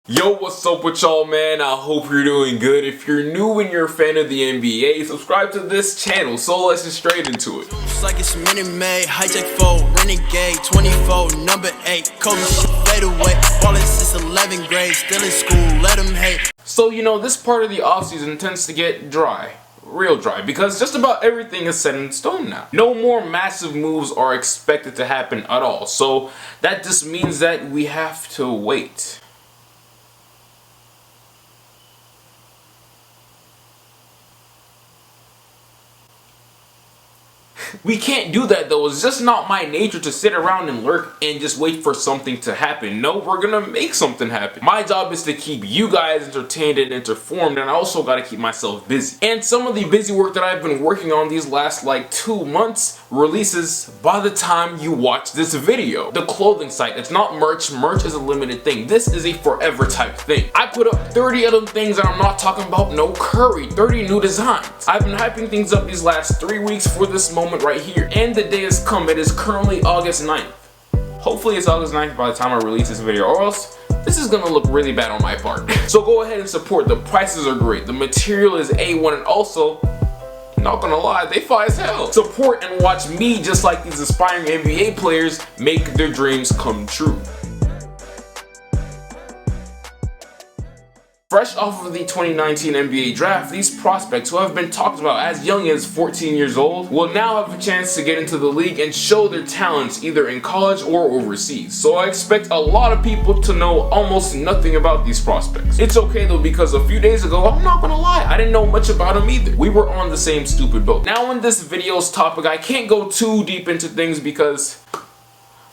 Yo, what's up with y'all, man? I hope you're doing good. If you're new and you're a fan of the NBA, subscribe to this channel. So let's get straight into it. It's like it's Minute Maid, hijack 4, renegade, 24, number 8, Kobe fade away, ballin' since 11th grade, still in school, let them hate. So, this part of the offseason tends to get dry. Real dry, because just about everything is set in stone now. No more massive moves are expected to happen at all. So that just means that we have to wait. We can't do that though. It's just not my nature to sit around and lurk and just wait for something to happen. No, we're gonna make something happen. My job is to keep you guys entertained and informed, and I also gotta keep myself busy. And some of the busy work that I've been working on these last 2 months releases by the time you watch this video. The clothing site, it's not merch. Merch is a limited thing. This is a forever type thing. I put up 30 of them things, and I'm not talking about no curry. 30 new designs. I've been hyping things up these last 3 weeks for this moment right here, and the day has come. It is currently August 9th. Hopefully it's August 9th by the time I release this video, or else this is gonna look really bad on my part. So go ahead and support. The prices are great, the material is A1, and also, not gonna lie, they fly as hell. Support and watch me, just like these aspiring NBA players, make their dreams come true. Fresh off of the 2019 NBA draft, these prospects who have been talked about as young as 14 years old will now have a chance to get into the league and show their talents either in college or overseas. So I expect a lot of people to know almost nothing about these prospects. It's okay though, because a few days ago, I'm not gonna lie, I didn't know much about them either. We were on the same stupid boat. Now in this video's topic, I can't go too deep into things because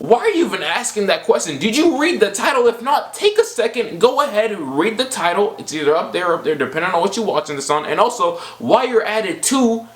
why are you even asking that question? Did you read the title? If not, take a second, go ahead and read the title. It's either up there or up there, depending on what you're watching this on. And also, while you're at it too,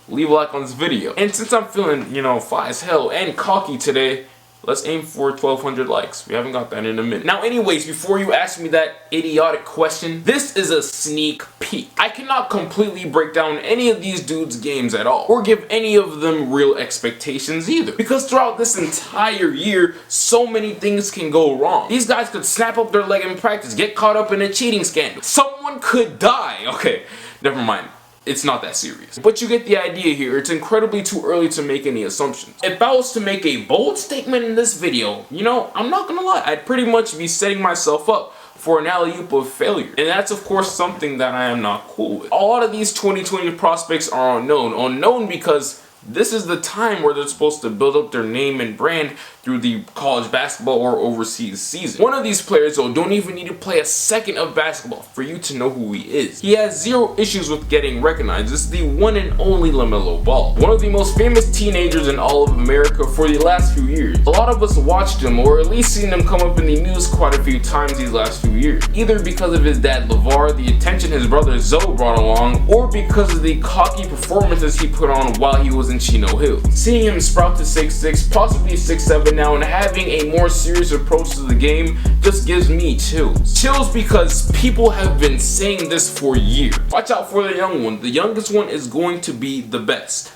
leave a like on this video. And since I'm feeling, fly as hell and cocky today, let's aim for 1,200 likes. We haven't got that in a minute. Now anyways, before you ask me that idiotic question, this is a sneak peek. I cannot completely break down any of these dudes' games at all, or give any of them real expectations either. Because throughout this entire year, so many things can go wrong. These guys could snap up their leg in practice, get caught up in a cheating scandal. Someone could die. Okay, never mind. It's not that serious. But you get the idea here. It's incredibly too early to make any assumptions. If I was to make a bold statement in this video, I'm not gonna lie, I'd pretty much be setting myself up for an alley-oop of failure. And that's of course something that I am not cool with. A lot of these 2020 prospects are unknown. Unknown because this is the time where they're supposed to build up their name and brand through the college basketball or overseas season. One of these players though don't even need to play a second of basketball for you to know who he is. He has zero issues with getting recognized. This is the one and only LaMelo Ball. One of the most famous teenagers in all of America for the last few years. A lot of us watched him, or at least seen him come up in the news quite a few times these last few years. Either because of his dad LeVar, the attention his brother Zoe brought along, or because of the cocky performances he put on while he was in Chino Hills. Seeing him sprout to 6'6", possibly 6'7", now, and having a more serious approach to the game just gives me chills. Chills because people have been saying this for years. Watch out for the young one. The youngest one is going to be the best.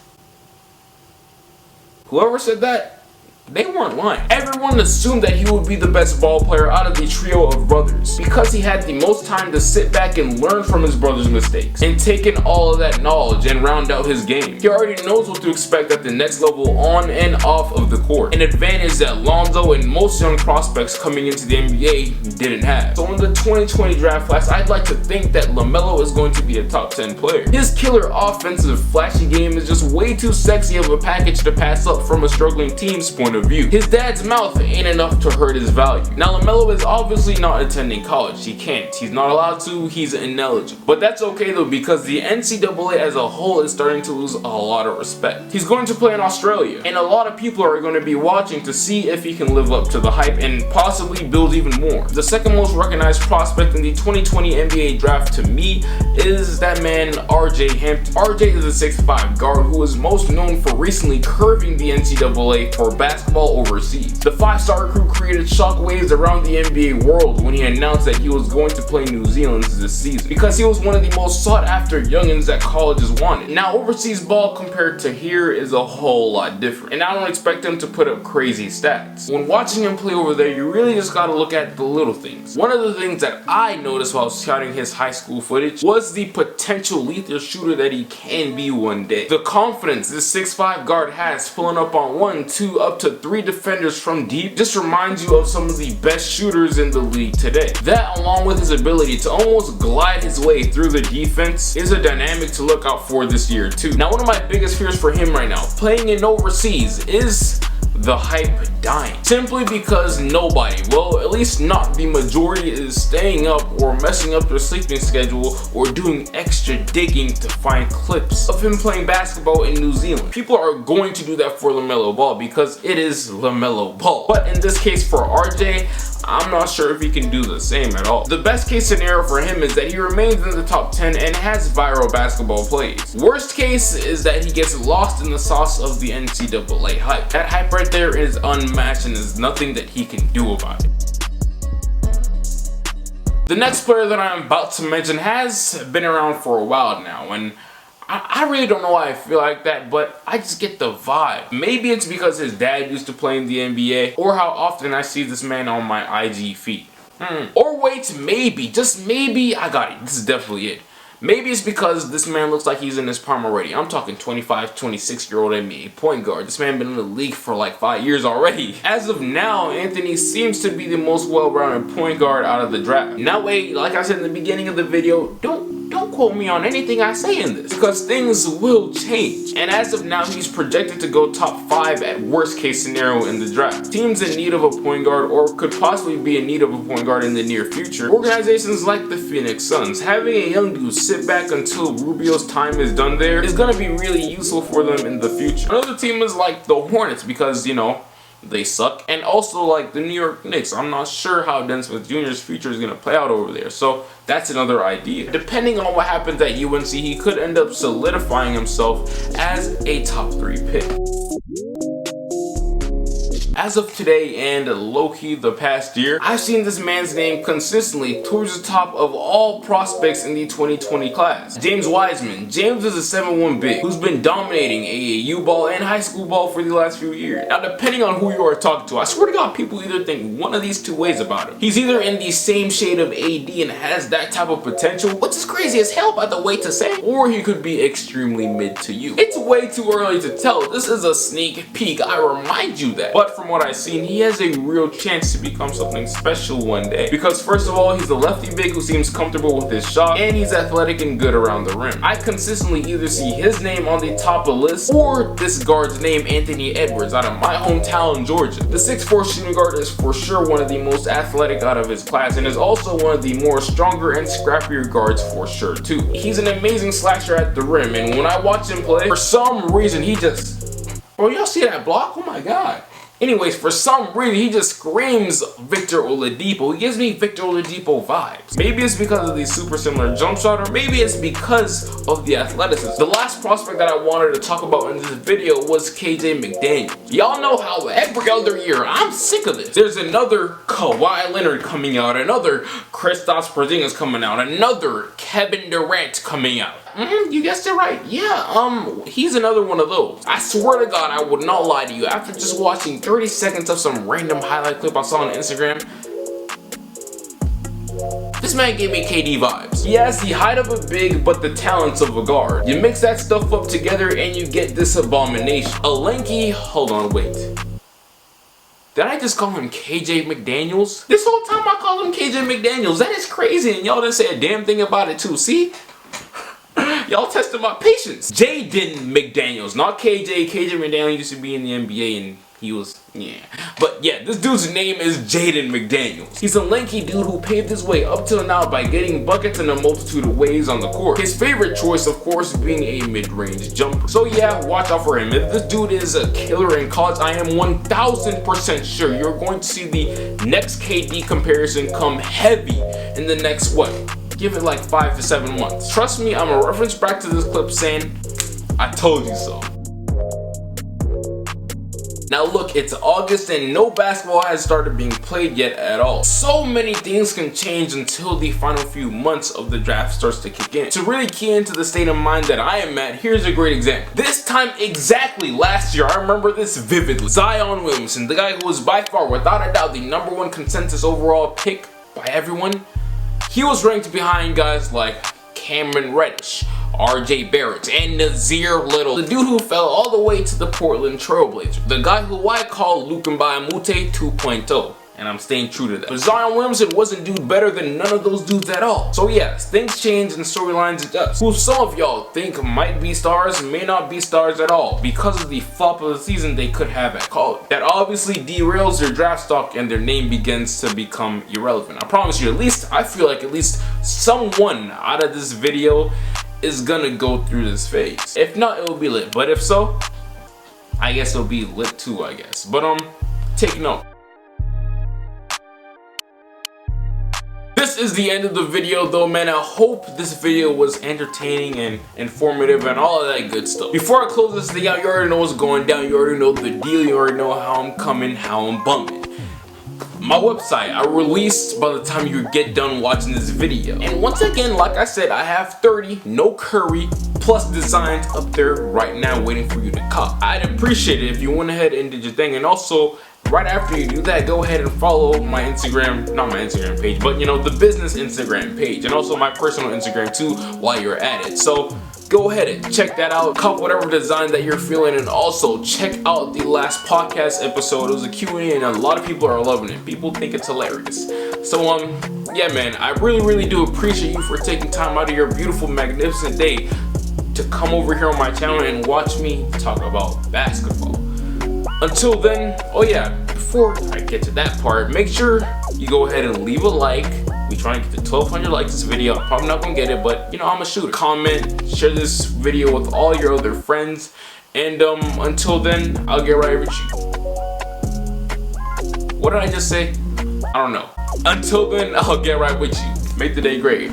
Whoever said that, they weren't lying. Everyone assumed that he would be the best ball player out of the trio of brothers because he had the most time to sit back and learn from his brother's mistakes and take in all of that knowledge and round out his game. He already knows what to expect at the next level on and off of the court, an advantage that Lonzo and most young prospects coming into the NBA didn't have. So in the 2020 draft class, I'd like to think that LaMelo is going to be a top 10 player. His killer offensive flashy game is just way too sexy of a package to pass up from a struggling team's point of view. His dad's mouth ain't enough to hurt his value. Now LaMelo is obviously not attending college. He can't. He's not allowed to. He's ineligible. But that's okay though, because the NCAA as a whole is starting to lose a lot of respect. He's going to play in Australia, and a lot of people are going to be watching to see if he can live up to the hype and possibly build even more. The second most recognized prospect in the 2020 NBA draft to me is that man RJ Hampton. RJ is a 6'5" guard who is most known for recently curving the NCAA for basketball basketball overseas. The 5-star recruit created shockwaves around the NBA world when he announced that he was going to play New Zealand this season because he was one of the most sought after youngins that colleges wanted. Now overseas ball compared to here is a whole lot different, and I don't expect him to put up crazy stats. When watching him play over there, you really just gotta look at the little things. One of the things that I noticed while scouting his high school footage was the potential lethal shooter that he can be one day. The confidence this 6'5" guard has pulling up on 1, 2, up to 3 defenders from deep just reminds you of some of the best shooters in the league today. That, along with his ability to almost glide his way through the defense, is a dynamic to look out for this year too. Now, one of my biggest fears for him right now, playing in overseas, is the hype dying. Simply because nobody, well, at least not the majority, is staying up or messing up their sleeping schedule or doing extra digging to find clips of him playing basketball in New Zealand. People are going to do that for LaMelo Ball because it is LaMelo Ball. But in this case for RJ, I'm not sure if he can do the same at all. The best case scenario for him is that he remains in the top 10 and has viral basketball plays. Worst case is that he gets lost in the sauce of the NCAA hype. That hype right there is unmatched and there's nothing that he can do about it. The next player that I'm about to mention has been around for a while now, and I really don't know why I feel like that, but I just get the vibe. Maybe it's because his dad used to play in the NBA, or how often I see this man on my IG feed. Or wait, maybe, just maybe, I got it. This is definitely it. Maybe it's because this man looks like he's in his prime already. I'm talking 25, 26-year-old NBA point guard. This man been in the league for like 5 years already. As of now, Anthony seems to be the most well-rounded point guard out of the draft. Now wait, like I said in the beginning of the video, don't quote me on anything I say in this, because things will change. And as of now, he's projected to go top 5 at worst case scenario in the draft. Teams in need of a point guard, or could possibly be in need of a point guard in the near future, organizations like the Phoenix Suns, having a young dude sit back until Rubio's time is done there is gonna be really useful for them in the future. Another team is like the Hornets, because, you know, they suck, and also like the New York Knicks. I'm not sure how Dennis Smith Jr.'s future is going to play out over there, so that's another idea. Depending on what happens at UNC, he could end up solidifying himself as a top 3 pick. As of today and low-key the past year, I've seen this man's name consistently towards the top of all prospects in the 2020 class. James Wiseman. James is a 7'1" big who's been dominating AAU ball and high school ball for the last few years. Now, depending on who you are talking to, I swear to God, people either think one of these two ways about him. He's either in the same shade of AD and has that type of potential, which is crazy as hell by the way to say, or he could be extremely mid to you. It's way too early to tell. This is a sneak peek, I remind you that. But from what I've seen, he has a real chance to become something special one day. Because first of all, he's a lefty big who seems comfortable with his shot, and he's athletic and good around the rim. I consistently either see his name on the top of the list, or this guard's name, Anthony Edwards, out of my hometown, Georgia. The 6'4" shooting guard is for sure one of the most athletic out of his class, and is also one of the more stronger and scrappier guards for sure too. He's an amazing slasher at the rim, and when I watch him play, for some reason he just... Bro, y'all see that block? Oh my God. Anyways, for some reason, he just screams Victor Oladipo. He gives me Victor Oladipo vibes. Maybe it's because of the super similar jump shot, or maybe it's because of the athleticism. The last prospect that I wanted to talk about in this video was KJ McDaniels. Y'all know how every other year, I'm sick of this. There's another Kawhi Leonard coming out, another Kristaps Porzingis coming out, another Kevin Durant coming out. You guessed it right. Yeah, he's another one of those. I swear to God, I would not lie to you. After just watching 30 seconds of some random highlight clip I saw on Instagram, this man gave me KD vibes. He has the height of a big, but the talents of a guard. You mix that stuff up together and you get this abomination. A lanky, hold on, wait. Did I just call him KJ McDaniels? This whole time I called him KJ McDaniels. That is crazy, and y'all didn't say a damn thing about it too, see? Y'all tested my patience. Jaden McDaniels, not KJ. KJ McDaniels used to be in the NBA and he was, yeah. But yeah, this dude's name is Jaden McDaniels. He's a lanky dude who paved his way up till now by getting buckets in a multitude of ways on the court. His favorite choice, of course, being a mid-range jumper. So yeah, watch out for him. If this dude is a killer in college, I am 1000% sure you're going to see the next KD comparison come heavy in the next, what? Give it like 5 to 7 months. Trust me, I'm a reference back to this clip saying, I told you so. Now look, it's August and no basketball has started being played yet at all. So many things can change until the final few months of the draft starts to kick in. To really key into the state of mind that I am at, here's a great example. This time exactly last year, I remember this vividly. Zion Williamson, the guy who was by far, without a doubt, the #1 consensus overall pick by everyone, he was ranked behind guys like Cameron Reddish, RJ Barrett, and Nazir Little, the dude who fell all the way to the Portland Trailblazers, the guy who I call Luke Mbayamute 2.0. And I'm staying true to that. But Zion Williamson wasn't dude better than none of those dudes at all. So yes, things change and storylines adjust. Who some of y'all think might be stars may not be stars at all because of the flop of the season they could have at college. That obviously derails their draft stock and their name begins to become irrelevant. I promise you, I feel like at least someone out of this video is gonna go through this phase. If not, it will be lit. But if so, I guess it'll be lit too, I guess. But take note. This is the end of the video though, man. I hope this video was entertaining and informative and all of that good stuff. Before I close this thing out, you already know what's going down. You already know the deal. You already know how I'm coming, how I'm bumming. My website, I released by the time you get done watching this video. And once again, like I said, I have 30 no curry plus designs up there right now waiting for you to cop. I'd appreciate it if you went ahead and did your thing. And also, right after you do that, go ahead and follow my Instagram, not my Instagram page, but you know, the business Instagram page, and also my personal Instagram too while you're at it. So go ahead and check that out, cop whatever design that you're feeling, and also check out the last podcast episode. It was a Q&A and a lot of people are loving it. People think it's hilarious. So yeah man, I really do appreciate you for taking time out of your beautiful, magnificent day to come over here on my channel and watch me talk about basketball. Until then, oh yeah, before I get to that part, make sure you go ahead and leave a like. We trying to get to 1,200 likes this video. I'm probably not gonna get it, but you know, I'm a shooter. Comment, share this video with all your other friends, and until then, I'll get right with you. What did I just say? I don't know. Until then, I'll get right with you. Make the day great.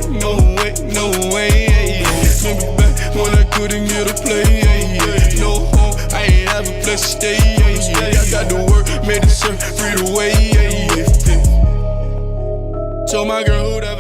No way, when I couldn't get a play, no home, I ain't have a place to stay, I got to work, made it free to wait, told my girl who that